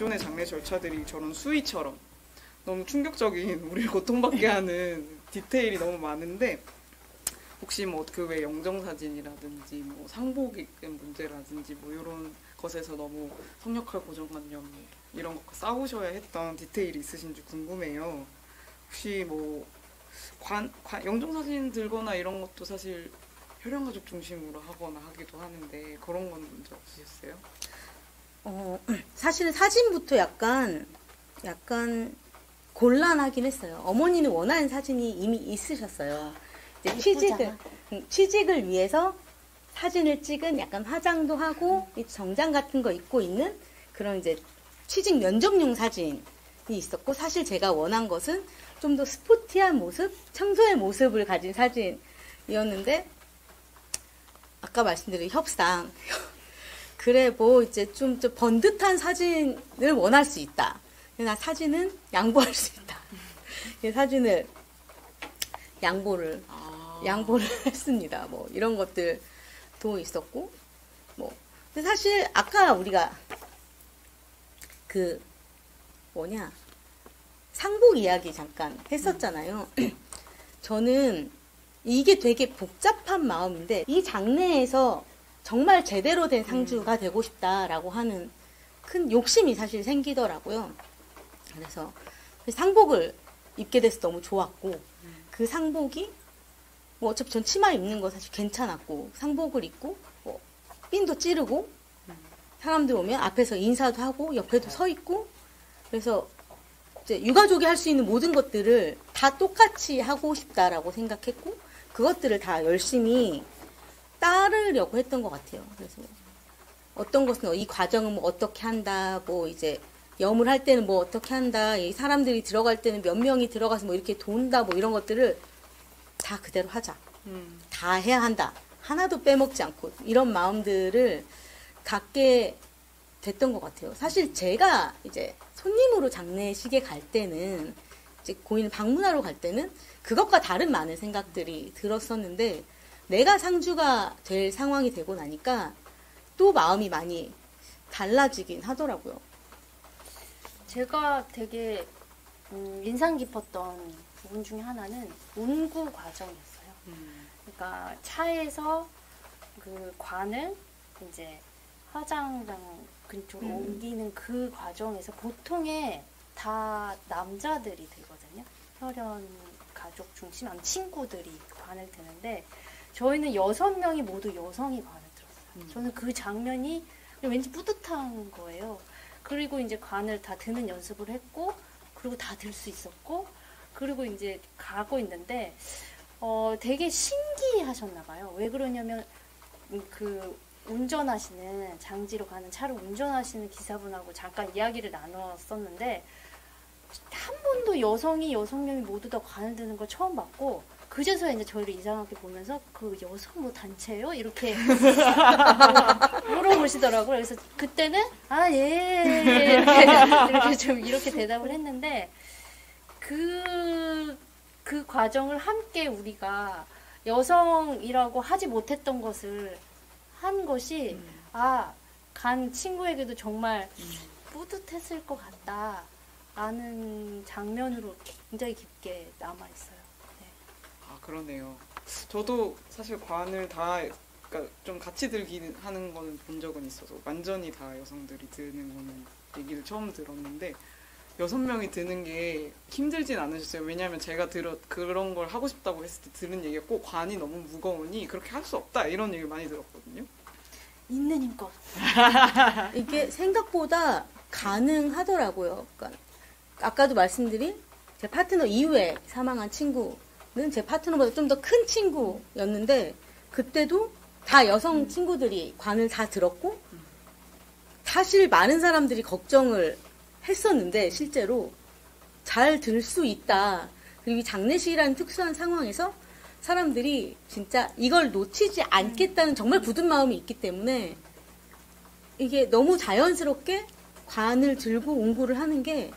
기존의 장례 절차들이 저런 수의처럼 너무 충격적인 우리를 고통받게 하는 디테일이 너무 많은데 혹시 뭐 그 외 영정사진이라든지 뭐 상복의 문제라든지 뭐 이런 것에서 너무 성역할 고정관념 이런 것과 싸우셔야 했던 디테일이 있으신지 궁금해요. 혹시 뭐 영정사진 들거나 이런 것도 사실 혈연가족 중심으로 하거나 하기도 하는데 그런 건 문제 없으셨어요? 사실 사진부터 약간 곤란하긴 했어요. 어머니는 원하는 사진이 이미 있으셨어요. 이제 취직을 위해서 사진을 찍은 약간 화장도 하고 정장 같은 거 입고 있는 그런 이제 취직 면접용 사진이 있었고, 사실 제가 원한 것은 좀 더 스포티한 모습, 청소의 모습을 가진 사진이었는데, 아까 말씀드린 협상. 그래, 뭐, 이제 좀 번듯한 사진을 원할 수 있다. 나 사진은 양보할 수 있다. 사진을 양보를 했습니다. 뭐, 이런 것들도 있었고, 뭐. 근데 사실, 아까 우리가 상복 이야기 잠깐 했었잖아요. 저는 이게 되게 복잡한 마음인데, 이 장래에서 정말 제대로 된 상주가 되고 싶다라고 하는 큰 욕심이 사실 생기더라고요. 그래서 상복을 입게 돼서 너무 좋았고, 그 상복이 뭐 어차피 전 치마 입는 거 사실 괜찮았고, 상복을 입고 뭐 핀도 찌르고 사람들 오면 앞에서 인사도 하고 옆에도 서 있고, 그래서 이제 유가족이 할 수 있는 모든 것들을 다 똑같이 하고 싶다라고 생각했고, 그것들을 다 열심히 따르려고 했던 것 같아요. 그래서 어떤 것은 이 과정은 뭐 어떻게 한다, 뭐 이제 염을 할 때는 뭐 어떻게 한다, 이 사람들이 들어갈 때는 몇 명이 들어가서 뭐 이렇게 돈다, 뭐 이런 것들을 다 그대로 하자. 다 해야 한다. 하나도 빼먹지 않고, 이런 마음들을 갖게 됐던 것 같아요. 사실 제가 이제 손님으로 장례식에 갈 때는, 이제 고인 방문하러 갈 때는 그것과 다른 많은 생각들이 들었었는데, 내가 상주가 될 상황이 되고 나니까 또 마음이 많이 달라지긴 하더라고요. 제가 되게 인상 깊었던 부분 중에 하나는 운구 과정이었어요. 그러니까 차에서 그 관을 이제 화장장 근처로 옮기는 그 과정에서 보통의 다 남자들이 들거든요. 혈연 가족 중심, 아니면 친구들이 관을 드는데, 저희는 6명이 모두 여성이 관을 들었어요. 저는 그 장면이 왠지 뿌듯한 거예요. 그리고 이제 관을 다 드는 연습을 했고, 그리고 다 들 수 있었고, 그리고 이제 가고 있는데, 되게 신기하셨나 봐요. 왜 그러냐면, 운전하시는, 장지로 가는 차를 운전하시는 기사분하고 잠깐 이야기를 나눴었는데, 한 번도 6명이 모두 다 관을 드는 걸 처음 봤고, 그제서야 이제 저희를 이상하게 보면서 그 여성 뭐 단체예요? 이렇게 물어보시더라고요. 그래서 그때는 예 이렇게 좀 이렇게 대답을 했는데, 그 과정을 함께 우리가 여성이라고 하지 못했던 것을 한 것이 간 친구에게도 정말 뿌듯했을 것 같다라는 장면으로 굉장히 깊게 남아 있어요. 그러네요. 저도 사실 관을 다, 그러니까 좀 같이 들기 하는 거는 본 적은 있어서 완전히 다 여성들이 드는 거는 얘기를 처음 들었는데, 6명이 드는 게 힘들진 않으셨어요? 왜냐하면 제가 그런 걸 하고 싶다고 했을 때 들은 얘기가 꼭 관이 너무 무거우니 그렇게 할 수 없다, 이런 얘기를 많이 들었거든요. 있는 힘껏. 이게 생각보다 가능하더라고요. 그러니까 아까도 말씀드린 제 파트너 이후에 사망한 친구는 제 파트너보다 좀 더 큰 친구였는데, 그때도 다 여성 친구들이 관을 다 들었고, 사실 많은 사람들이 걱정을 했었는데 실제로 잘 들 수 있다. 그리고 이 장례식이라는 특수한 상황에서 사람들이 진짜 이걸 놓치지 않겠다는 정말 굳은 마음이 있기 때문에 이게 너무 자연스럽게 관을 들고 운구를 하는 게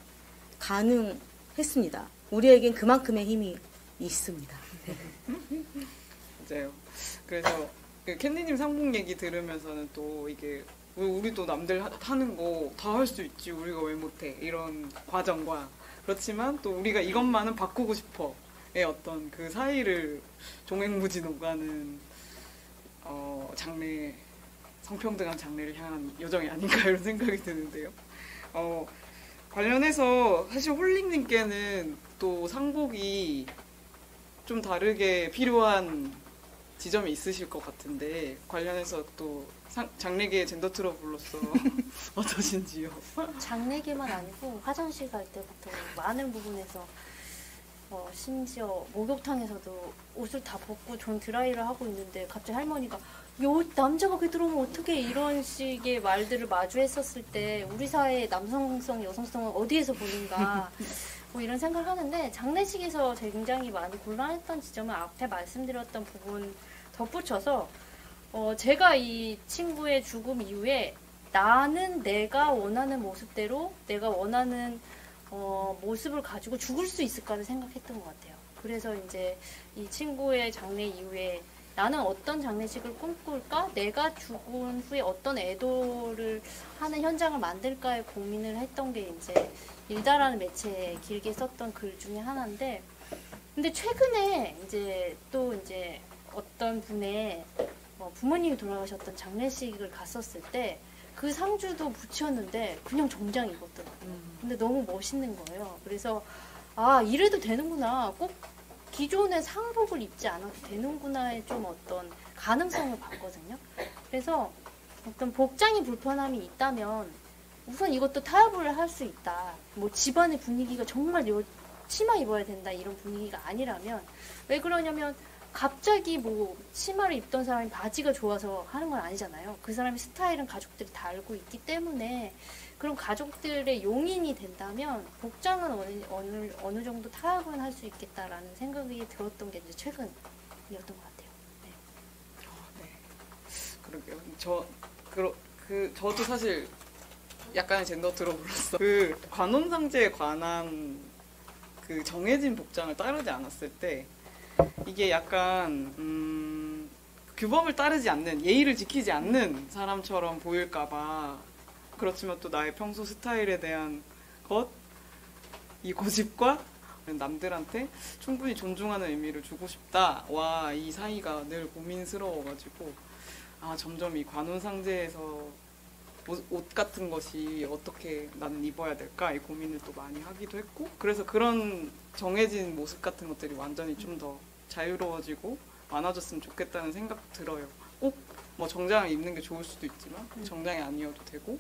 가능했습니다. 우리에겐 그만큼의 힘이 있습니다. 맞아요. 그래서 캔디님 상봉 얘기 들으면서는 또 이게 우리도 남들 하는 거 다 할 수 있지 우리가 왜 못해 이런 과정과 그렇지만 또 우리가 이것만은 바꾸고 싶어의 어떤 그 사이를 종횡무진 오가는 장래 성평등한 장래를 향한 여정이 아닌가 이런 생각이 드는데요. 관련해서 사실 홀링님께는 또 상복이 좀 다르게 필요한 지점이 있으실 것 같은데 관련해서 또 장래계의 젠더 트러블로서 어떠신지요? 장래계만 아니고 화장실 갈 때부터 많은 부분에서 심지어 목욕탕에서도 옷을 다 벗고 전 드라이를 하고 있는데 갑자기 할머니가 남자가 그 들어오면 어떻게 이런 식의 말들을 마주했었을 때 우리 사회의 남성성, 여성성은 어디에서 보는가 뭐 이런 생각을 하는데 장례식에서 굉장히 많이 곤란했던 지점은 앞에 말씀드렸던 부분 덧붙여서 제가 이 친구의 죽음 이후에 나는 내가 원하는 모습대로 내가 원하는 모습을 가지고 죽을 수 있을까를 생각했던 것 같아요. 그래서 이제 이 친구의 장례 이후에 나는 어떤 장례식을 꿈꿀까? 내가 죽은 후에 어떤 애도를 하는 현장을 만들까에 고민을 했던 게 이제 일다라는 매체에 길게 썼던 글 중에 하나인데, 근데 최근에 이제 또 이제 어떤 분의 부모님이 돌아가셨던 장례식을 갔었을 때 그 상주도 붙였는데 그냥 정장 입었더라고요. 근데 너무 멋있는 거예요. 그래서 이래도 되는구나. 꼭 기존의 상복을 입지 않아도 되는구나의 좀 어떤 가능성을 봤거든요. 그래서 어떤 복장이 불편함이 있다면 우선 이것도 타협을 할 수 있다. 뭐 집안의 분위기가 정말 치마 입어야 된다 이런 분위기가 아니라면, 왜 그러냐면 갑자기 뭐 치마를 입던 사람이 바지가 좋아서 하는 건 아니잖아요. 그 사람의 스타일은 가족들이 다 알고 있기 때문에 그런 가족들의 용인이 된다면 복장은 어느 정도 타협은 할 수 있겠다라는 생각이 들었던 게 이제 최근이었던 것 같아요. 네. 그러게요. 저도 사실 약간의 젠더 트러블로서 그 관혼상제에 관한 그 정해진 복장을 따르지 않았을 때 이게 약간 규범을 따르지 않는, 예의를 지키지 않는 사람처럼 보일까봐, 그렇지만 또 나의 평소 스타일에 대한 이 고집과 남들한테 충분히 존중하는 의미를 주고 싶다와 이 사이가 늘 고민스러워가지고 점점 이 관혼상제에서 옷 같은 것이 어떻게 나는 입어야 될까 이 고민을 또 많이 하기도 했고, 그래서 그런 정해진 모습 같은 것들이 완전히 좀 더 자유로워지고 많아졌으면 좋겠다는 생각 들어요. 꼭 뭐 정장을 입는 게 좋을 수도 있지만 정장이 아니어도 되고,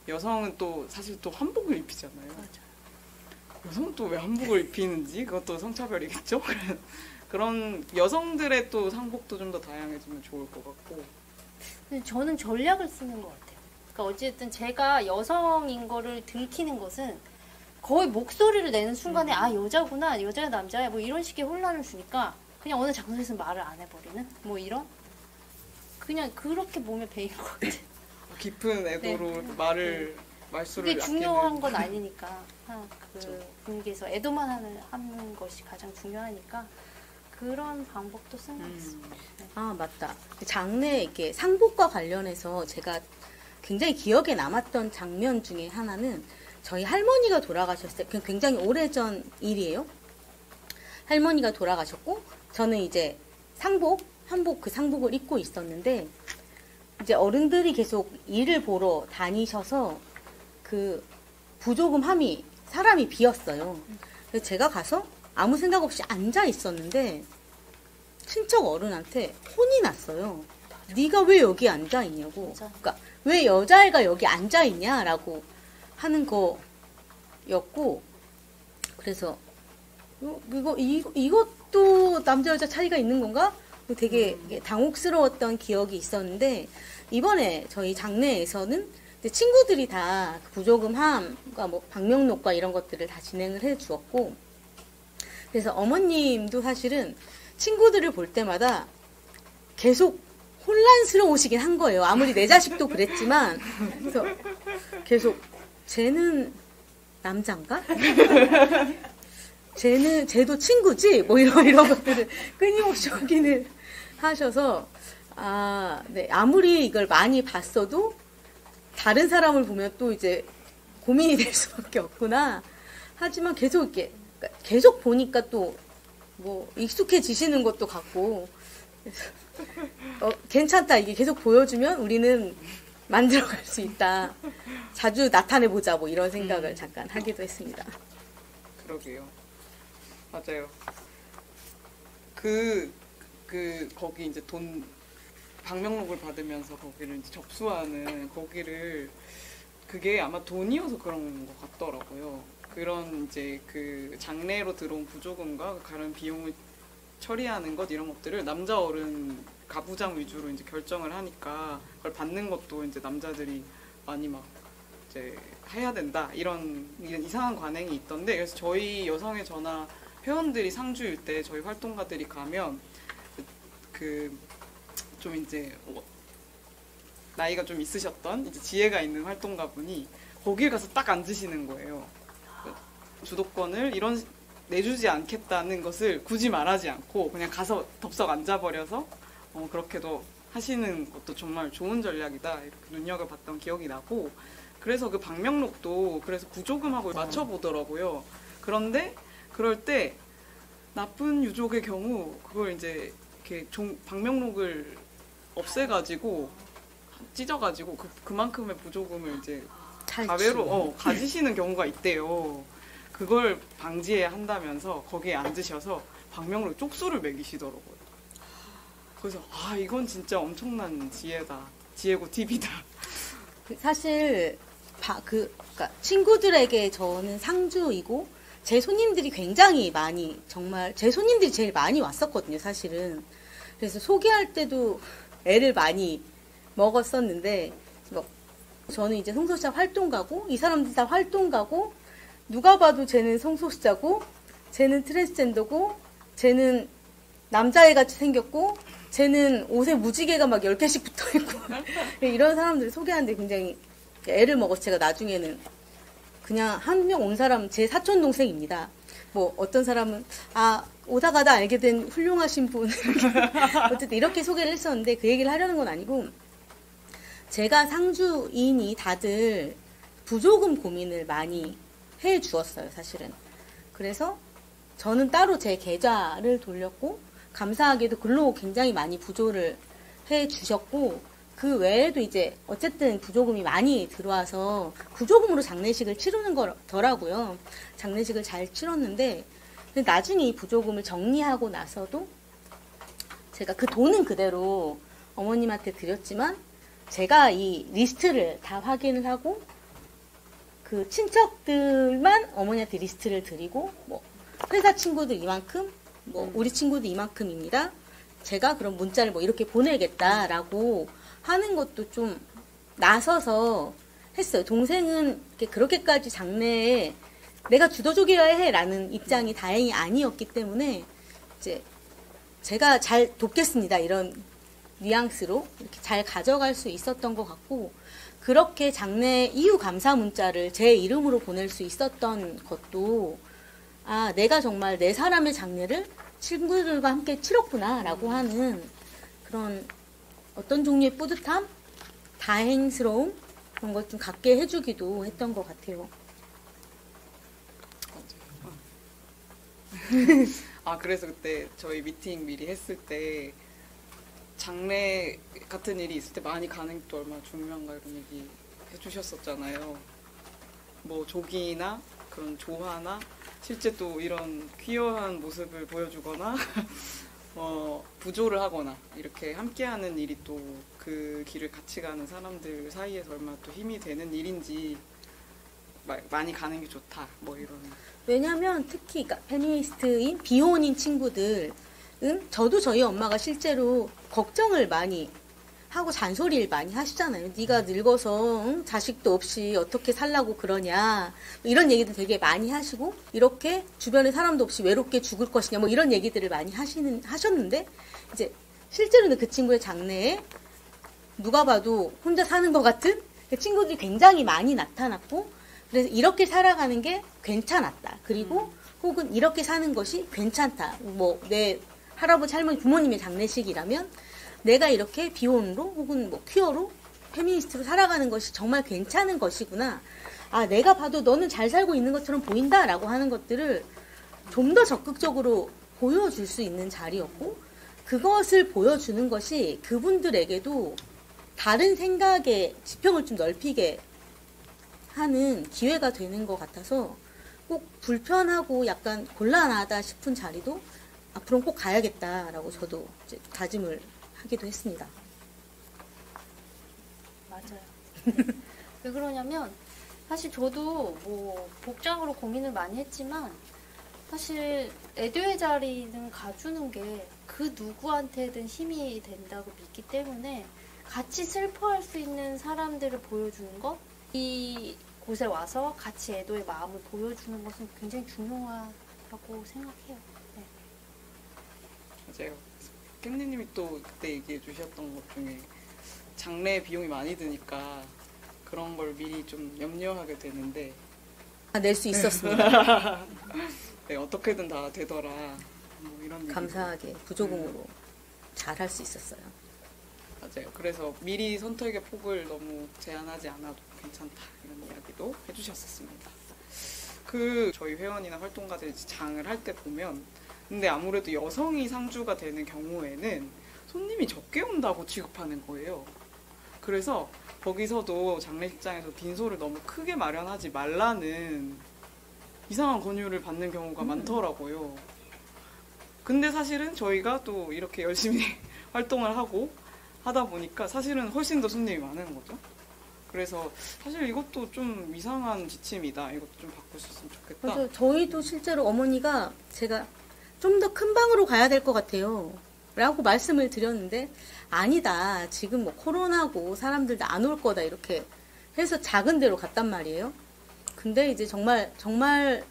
여성은 또 사실 또 한복을 입히잖아요. 맞아요. 여성은 또 왜 한복을 입히는지 그것도 성차별이겠죠. 그런 여성들의 또 상복도 좀 더 다양해지면 좋을 것 같고. 근데 저는 전략을 쓰는 것 같아요. 그러니까 어쨌든 제가 여성인 거를 들키는 것은 거의 목소리를 내는 순간에 여자구나, 여자야 남자야 뭐 이런 식의 혼란을 주니까 그냥 어느 장소에서 말을 안 해버리는 뭐 이런, 그냥 그렇게 몸에 배인 것 같아요. 깊은 애도로 네. 말수를 그게 아끼는. 중요한 건 아니니까 그 분위기에서 애도만 하는 것이 가장 중요하니까 그런 방법도 쓴 것 같습니다. 네. 맞다. 장례 이렇게 상복과 관련해서 제가 굉장히 기억에 남았던 장면 중에 하나는 저희 할머니가 돌아가셨을 때, 굉장히 오래전 일이에요. 할머니가 돌아가셨고 저는 이제 한복 그 상복을 입고 있었는데, 이제 어른들이 계속 일을 보러 다니셔서 그 부조금함이 사람이 비었어요. 그래서 제가 가서 아무 생각 없이 앉아 있었는데 친척 어른한테 혼이 났어요. 네가 왜 여기 앉아 있냐고. 그러니까 왜 여자애가 여기 앉아 있냐라고 하는 거였고, 그래서 이것도 남자 여자 차이가 있는 건가? 되게 당혹스러웠던 기억이 있었는데, 이번에 저희 장례에서는 친구들이 다 부조금함과 뭐 방명록과 이런 것들을 다 진행을 해 주었고, 그래서 어머님도 사실은 친구들을 볼 때마다 계속 혼란스러우시긴 한 거예요. 아무리 내 자식도 그랬지만. 그래서 계속 쟤는 남잔가? 쟤도 친구지? 뭐 이런 것들을 끊임없이 확인을 하셔서, 네, 아무리 이걸 많이 봤어도 다른 사람을 보면 또 이제 고민이 될 수밖에 없구나. 하지만 계속 이렇게 그러니까 계속 보니까 또 뭐 익숙해지시는 것도 같고 괜찮다 이게 계속 보여주면 우리는 만들어갈 수 있다. 자주 나타내 보자 뭐 이런 생각을 잠깐 하기도 했습니다. 그러게요. 맞아요. 거기 이제 방명록을 받으면서 거기를 이제 접수하는 거기를 그게 아마 돈이어서 그런 것 같더라고요. 그런 이제 그 장례로 들어온 부조금과 다른 비용을 처리하는 것 이런 것들을 남자 어른 가부장 위주로 이제 결정을 하니까 그걸 받는 것도 이제 남자들이 많이 막 이제 해야 된다 이런 이상한 관행이 있던데 그래서 저희 여성의 전화 회원들이 상주일 때 저희 활동가들이 가면 그 좀 이제 나이가 좀 있으셨던 이제 지혜가 있는 활동가분이 거기에 가서 딱 앉으시는 거예요. 주도권을 내주지 않겠다는 것을 굳이 말하지 않고 그냥 가서 덥석 앉아버려서 그렇게도 하시는 것도 정말 좋은 전략이다 이렇게 눈여겨봤던 기억이 나고 그래서 그 방명록도 그래서 부조금하고 맞춰보더라고요. 그런데 그럴 때 나쁜 유족의 경우 그걸 이제 이렇게 방명록을 없애가지고 찢어가지고 그만큼의 부조금을 이제 가외로 가지시는 경우가 있대요. 그걸 방지해야 한다면서 거기에 앉으셔서 방명록 쪽수를 매기시더라고요. 그래서 이건 진짜 엄청난 지혜다. 지혜고 팁이다. 사실 그러니까 친구들에게 저는 상주이고 제 손님들이 굉장히 많이 정말 제 손님들이 제일 많이 왔었거든요. 사실은. 그래서 소개할 때도 애를 많이 먹었었는데 저는 이제 성소수자 활동가고 이 사람들 다 활동가고 누가 봐도 쟤는 성소수자고 쟤는 트랜스젠더고 쟤는 남자애같이 생겼고 쟤는 옷에 무지개가 막 10개씩 붙어있고 이런 사람들 소개하는데 굉장히 애를 먹어서 제가 나중에는 그냥 한 명 온 사람 제 사촌 동생입니다. 뭐 어떤 사람은 오다 가다 알게 된 훌륭하신 분 어쨌든 이렇게 소개를 했었는데 그 얘기를 하려는 건 아니고 제가 상주인이 다들 부조금 고민을 많이 해 주었어요, 사실은. 그래서 저는 따로 제 계좌를 돌렸고 감사하게도 글로 굉장히 많이 부조를 해 주셨고 그 외에도 이제 어쨌든 부조금이 많이 들어와서 부조금으로 장례식을 치르는 거더라고요. 장례식을 잘 치렀는데 근데 나중에 이 부조금을 정리하고 나서도 제가 그 돈은 그대로 어머님한테 드렸지만 제가 이 리스트를 다 확인을 하고 그 친척들만 어머니한테 리스트를 드리고 뭐 회사 친구들 이만큼 뭐 우리 친구들 이만큼입니다. 제가 그럼 문자를 뭐 이렇게 보내겠다라고 하는 것도 좀 나서서 했어요. 동생은 그렇게까지 장래에 내가 주도적이어야 해라는 입장이 다행히 아니었기 때문에 이제 제가 잘 돕겠습니다 이런 뉘앙스로 이렇게 잘 가져갈 수 있었던 것 같고 그렇게 장례 이후 감사 문자를 제 이름으로 보낼 수 있었던 것도 내가 정말 내 사람의 장례를 친구들과 함께 치렀구나라고 하는 그런 어떤 종류의 뿌듯함, 다행스러움 그런 걸 좀 갖게 해주기도 했던 것 같아요. 그래서 그때 저희 미팅 미리 했을 때 장례 같은 일이 있을 때 많이 가는 게 또 얼마나 중요한가 이런 얘기 해주셨었잖아요. 뭐 조기나 그런 조화나 실제 또 이런 퀴어한 모습을 보여주거나 부조를 하거나 이렇게 함께하는 일이 또 그 길을 같이 가는 사람들 사이에서 얼마나 또 힘이 되는 일인지 많이 가는 게 좋다 뭐 이런. 왜냐하면 특히 그러니까 페미니스트인 비혼인 친구들은 저도 저희 엄마가 실제로 걱정을 많이 하고 잔소리를 많이 하시잖아요. 네가 늙어서 자식도 없이 어떻게 살라고 그러냐 이런 얘기들 되게 많이 하시고 이렇게 주변에 사람도 없이 외롭게 죽을 것이냐 뭐 이런 얘기들을 많이 하셨는데 이제 실제로는 그 친구의 장래에 누가 봐도 혼자 사는 것 같은 그 친구들이 굉장히 많이 나타났고 그래서 이렇게 살아가는 게 괜찮았다. 그리고 혹은 이렇게 사는 것이 괜찮다. 뭐 내 할아버지 할머니 부모님의 장례식이라면 내가 이렇게 비혼으로 혹은 뭐 퀴어로 페미니스트로 살아가는 것이 정말 괜찮은 것이구나. 아, 내가 봐도 너는 잘 살고 있는 것처럼 보인다라고 하는 것들을 좀 더 적극적으로 보여줄 수 있는 자리였고, 그것을 보여주는 것이 그분들에게도 다른 생각의 지평을 좀 넓히게 하는 기회가 되는 것 같아서 꼭 불편하고 약간 곤란하다 싶은 자리도 앞으로는 꼭 가야겠다라고 저도 이제 다짐을 하기도 했습니다. 맞아요. 왜 그러냐면 사실 저도 뭐 복장으로 고민을 많이 했지만 사실 애도의 자리는 가주는 게 그 누구한테든 힘이 된다고 믿기 때문에 같이 슬퍼할 수 있는 사람들을 보여주는 것, 이 곳에 와서 같이 애도의 마음을 보여주는 것은 굉장히 중요하다고 생각해요. 네. 맞아요. 깻니님이 또 그때 얘기해 주셨던 것 중에 장례 비용이 많이 드니까 그런 걸 미리 좀 염려하게 되는데 낼 수 있었습니다. 네, 어떻게든 다 되더라. 뭐 이런 얘기도. 감사하게 부조금으로 잘 할 수 있었어요. 맞아요. 그래서 미리 선택의 폭을 너무 제한하지 않아도 괜찮다 이런 이야기도 해주셨었습니다. 저희 회원이나 활동가들이 장을 할 때 보면 근데 아무래도 여성이 상주가 되는 경우에는 손님이 적게 온다고 취급하는 거예요. 그래서 거기서도 장례식장에서 빈소를 너무 크게 마련하지 말라는 이상한 권유를 받는 경우가 많더라고요. 근데 사실은 저희가 또 이렇게 열심히 활동을 하고 하다 보니까 사실은 훨씬 더 손님이 많은 거죠. 그래서 사실 이것도 좀 이상한 지침이다. 이것도 좀 바꾸셨으면 좋겠다. 그래서 저희도 실제로 어머니가 제가 좀 더 큰 방으로 가야 될 것 같아요. 라고 말씀을 드렸는데 아니다. 지금 뭐 코로나고 사람들도 안 올 거다. 이렇게 해서 작은 데로 갔단 말이에요. 근데 이제 정말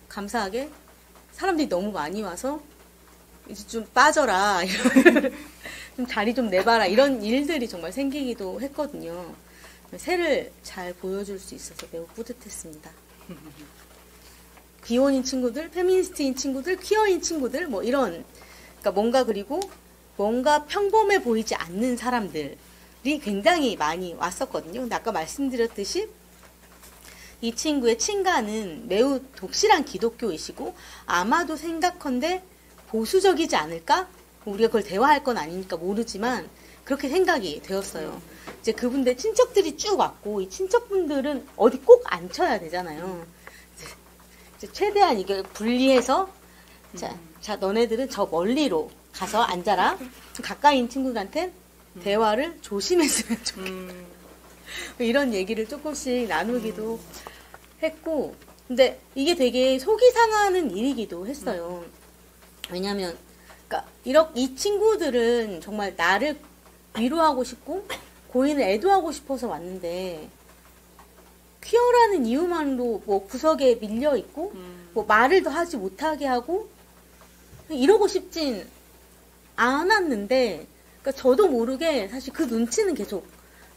감사하게 사람들이 너무 많이 와서 이제 좀 빠져라. 좀 자리 좀 내봐라. 이런 일들이 정말 생기기도 했거든요. 새를 잘 보여줄 수 있어서 매우 뿌듯했습니다. 비혼인 친구들, 페미니스트인 친구들, 퀴어인 친구들, 뭐 이런, 그러니까 뭔가 평범해 보이지 않는 사람들이 굉장히 많이 왔었거든요. 근데 아까 말씀드렸듯이 이 친구의 친가는 매우 독실한 기독교이시고 아마도 생각컨대 보수적이지 않을까? 우리가 그걸 대화할 건 아니니까 모르지만 그렇게 생각이 되었어요. 이제 그분들 친척들이 쭉 왔고 이 친척분들은 어디 꼭 앉혀야 되잖아요. 이제 최대한 이게 분리해서 자 너네들은 저 멀리로 가서 앉아라. 좀 가까이 있는 친구들한테 대화를 조심했으면 좋겠다. 이런 얘기를 조금씩 나누기도 했고 근데 이게 되게 속이 상하는 일이기도 했어요. 왜냐면 그러니까 이 친구들은 정말 나를 위로하고 싶고 고인을 애도하고 싶어서 왔는데 퀴어라는 이유만으로 뭐 구석에 밀려 있고 뭐 말을 더 하지 못하게 하고 이러고 싶진 않았는데 그러니까 저도 모르게 사실 그 눈치는 계속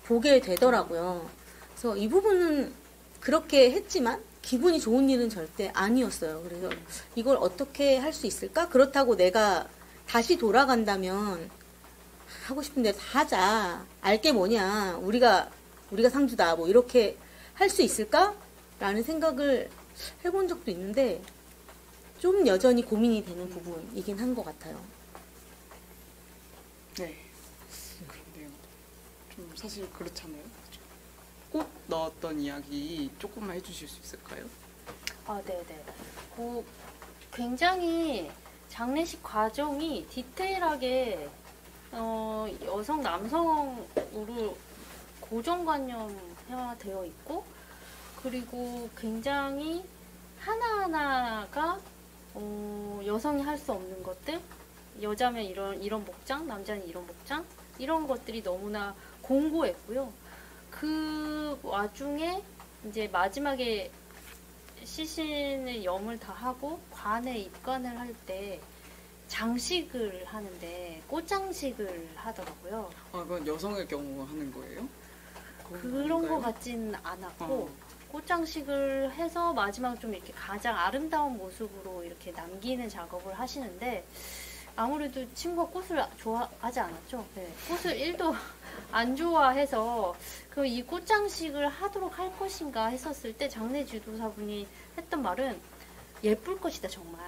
보게 되더라고요. 그래서 이 부분은 그렇게 했지만 기분이 좋은 일은 절대 아니었어요. 그래서 이걸 어떻게 할 수 있을까? 그렇다고 내가 다시 돌아간다면 하고 싶은 대로 다 하자. 알게 뭐냐. 우리가 상주다. 뭐 이렇게 할 수 있을까? 라는 생각을 해본 적도 있는데 좀 여전히 고민이 되는 부분이긴 한 것 같아요. 네. 그런데요. 좀 사실 그렇잖아요. 꽃 넣었던 이야기 조금만 해주실 수 있을까요? 아, 네네. 굉장히 장례식 과정이 디테일하게 여성, 남성으로 고정관념화되어 있고 그리고 굉장히 하나하나가 여성이 할 수 없는 것들 여자면 이런 복장, 남자는 이런 복장 이런 것들이 너무나 공고했고요. 그 와중에 이제 마지막에 시신의 염을 다 하고 관에 입관을 할 때 장식을 하는데 꽃장식을 하더라고요. 아, 그건 여성의 경우 하는 거예요? 그런 것 같진 않았고 꽃장식을 해서 마지막 좀 이렇게 가장 아름다운 모습으로 이렇게 남기는 작업을 하시는데 아무래도 친구가 꽃을 좋아하지 않았죠. 네, 꽃을 1도 안 좋아해서 그 이 꽃장식을 하도록 할 것인가 했었을 때 장례 지도사분이 했던 말은 예쁠 것이다 정말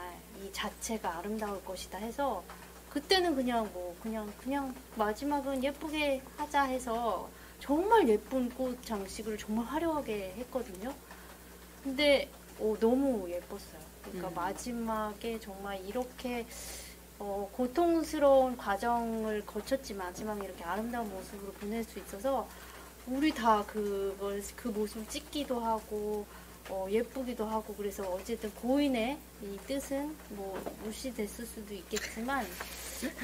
이 자체가 아름다울 것이다 해서 그때는 그냥 뭐 그냥 마지막은 예쁘게 하자 해서 정말 예쁜 꽃 장식을 정말 화려하게 했거든요. 근데 너무 예뻤어요. 그러니까 마지막에 정말 이렇게 고통스러운 과정을 거쳤지만 마지막에 이렇게 아름다운 모습으로 보낼 수 있어서 우리 다 그 모습을 찍기도 하고 예쁘기도 하고 그래서 어쨌든 고인의 이 뜻은 뭐 무시됐을 수도 있겠지만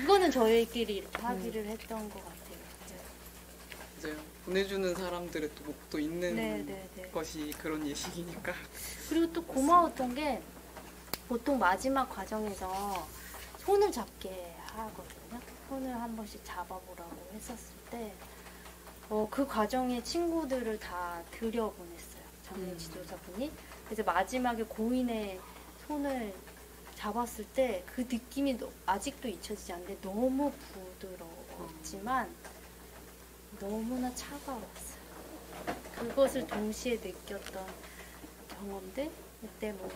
이거는 저희끼리 이렇게 합의를 했던 것 같아요. 맞아요. 보내주는 사람들의 또 목도 있는 네. 것이 그런 예식이니까. 그리고 또 고마웠던 게 보통 마지막 과정에서 손을 잡게 하거든요. 손을 한 번씩 잡아보라고 했었을 때 그 과정에 친구들을 다 들여보냈어요. 장례 지도사분이. 그래서 마지막에 고인의 손을 잡았을 때 그 느낌이 아직도 잊혀지지 않는데 너무 부드러웠지만 너무나 차가웠어요. 그것을 동시에 느꼈던 경험들. 그때 뭐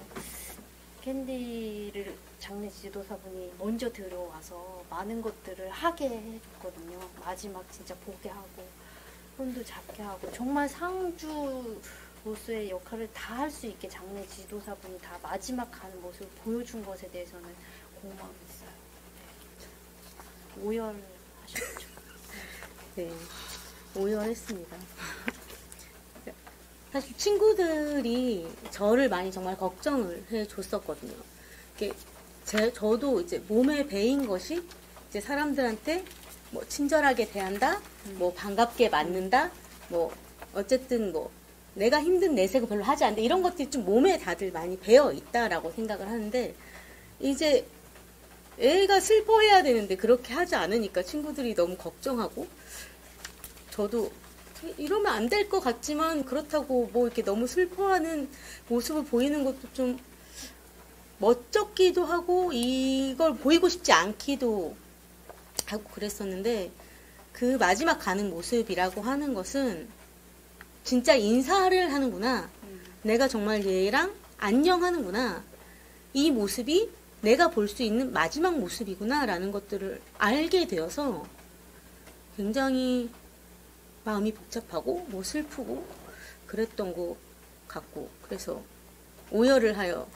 캔디를 장례 지도사분이 먼저 들어와서 많은 것들을 하게 해줬거든요. 마지막 진짜 보게 하고 손도 잡게 하고 정말 상주로서의 역할을 다 할 수 있게 장례 지도사분이 다 마지막 가는 모습을 보여준 것에 대해서는 고마움이 있어요. 네. 오열하셨죠? 네, 오열했습니다. 사실 친구들이 저를 많이 정말 걱정을 해줬었거든요. 저도 이제 몸에 배인 것이 이제 사람들한테 뭐 친절하게 대한다, 뭐 반갑게 맞는다, 뭐 어쨌든 뭐 내가 힘든 내색을 별로 하지 않는다 이런 것들이 좀 몸에 다들 많이 배어 있다라고 생각을 하는데 이제 애가 슬퍼해야 되는데 그렇게 하지 않으니까 친구들이 너무 걱정하고 저도 이러면 안 될 것 같지만 그렇다고 뭐 이렇게 너무 슬퍼하는 모습을 보이는 것도 좀 멋쩍기도 하고 이걸 보이고 싶지 않기도 하고 그랬었는데 그 마지막 가는 모습이라고 하는 것은 진짜 인사를 하는구나. 내가 정말 얘랑 안녕하는구나. 이 모습이 내가 볼 수 있는 마지막 모습이구나 라는 것들을 알게 되어서 굉장히 마음이 복잡하고 뭐 슬프고 그랬던 것 같고 그래서 오열을 하여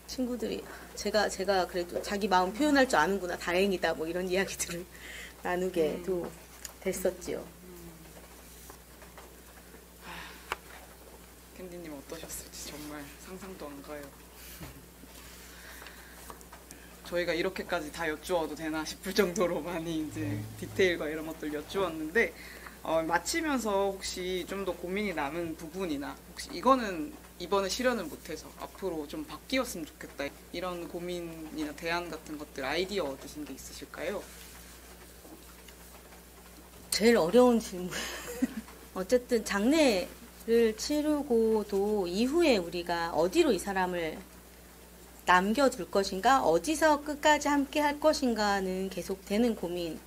친구들이 제가 그래도 자기 마음 표현할 줄 아는구나 다행이다 뭐 이런 이야기들을 나누게도 됐었지요. 캔디님 어떠셨을지 정말 상상도 안 가요. 저희가 이렇게까지 다 여쭈어도 되나 싶을 정도로 많이 이제 디테일과 이런 것들 여쭈었는데 마치면서 혹시 좀 더 고민이 남은 부분이나 혹시 이거는 이번에 실현을 못해서 앞으로 좀 바뀌었으면 좋겠다 이런 고민이나 대안 같은 것들 아이디어 얻으신 게 있으실까요? 제일 어려운 질문. 어쨌든 장례를 치르고도 이후에 우리가 어디로 이 사람을 남겨둘 것인가 어디서 끝까지 함께 할 것인가는 계속되는 고민인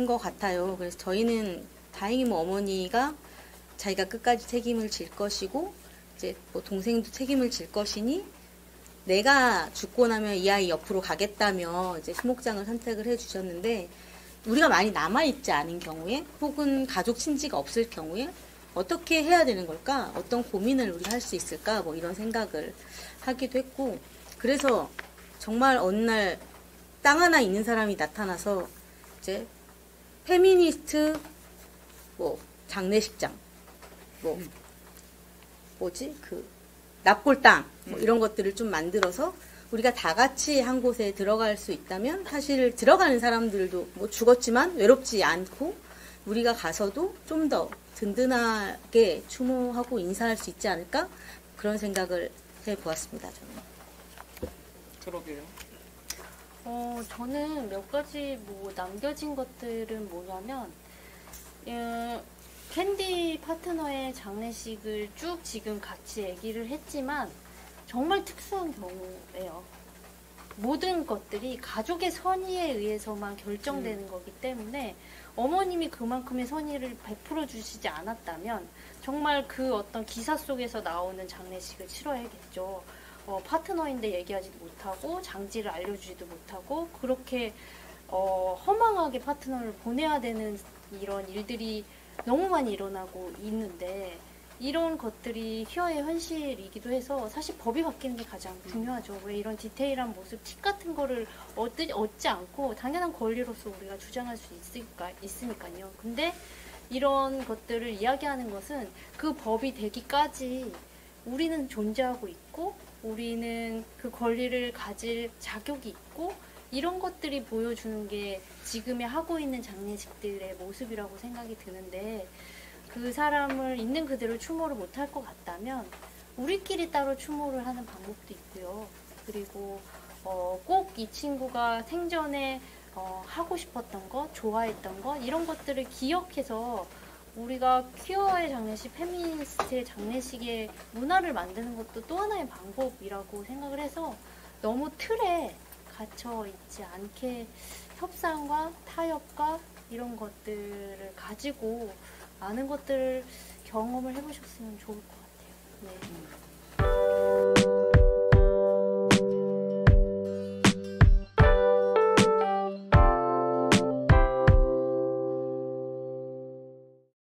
것 같아요. 그래서 저희는 다행히 뭐 어머니가 자기가 끝까지 책임을 질 것이고 이제 뭐 동생도 책임을 질 것이니 내가 죽고 나면 이 아이 옆으로 가겠다며 이제 수목장을 선택을 해주셨는데 우리가 많이 남아있지 않은 경우에 혹은 가족 친지가 없을 경우에 어떻게 해야 되는 걸까? 어떤 고민을 우리가 할 수 있을까? 뭐 이런 생각을 하기도 했고 그래서 정말 어느 날 땅 하나 있는 사람이 나타나서 이제 페미니스트 뭐 장례식장 뭐지 그 납골 땅 뭐 이런 것들을 좀 만들어서 우리가 다 같이 한 곳에 들어갈 수 있다면 사실 들어가는 사람들도 뭐 죽었지만 외롭지 않고 우리가 가서도 좀 더 든든하게 추모하고 인사할 수 있지 않을까 그런 생각을 해보았습니다. 저는. 그러게요. 저는 몇 가지 뭐 남겨진 것들은 뭐냐면 캔디 파트너의 장례식을 쭉 지금 같이 얘기를 했지만 정말 특수한 경우예요. 모든 것들이 가족의 선의에 의해서만 결정되는 거기 때문에 어머님이 그만큼의 선의를 베풀어 주시지 않았다면 정말 그 어떤 기사 속에서 나오는 장례식을 치러야겠죠. 파트너인데 얘기하지도 못하고 장지를 알려주지도 못하고 그렇게 허망하게 파트너를 보내야 되는 이런 일들이 너무 많이 일어나고 있는데 이런 것들이 휘어의 현실이기도 해서 사실 법이 바뀌는 게 가장 중요하죠. 왜 이런 디테일한 모습, 팁 같은 거를 얻지 않고 당연한 권리로서 우리가 주장할 수 있으니까요. 근데 이런 것들을 이야기하는 것은 그 법이 되기까지 우리는 존재하고 있고 우리는 그 권리를 가질 자격이 있고 이런 것들이 보여주는 게 지금의 하고 있는 장례식들의 모습이라고 생각이 드는데 그 사람을 있는 그대로 추모를 못할 것 같다면 우리끼리 따로 추모를 하는 방법도 있고요. 그리고 꼭 이 친구가 생전에 하고 싶었던 거, 좋아했던 거 이런 것들을 기억해서 우리가 퀴어의 장례식, 페미니스트의 장례식의 문화를 만드는 것도 또 하나의 방법이라고 생각을 해서 너무 틀에 갇혀 있지 않게 협상과 타협과 이런 것들을 가지고 많은 것들을 경험을 해보셨으면 좋을 것 같아요. 네.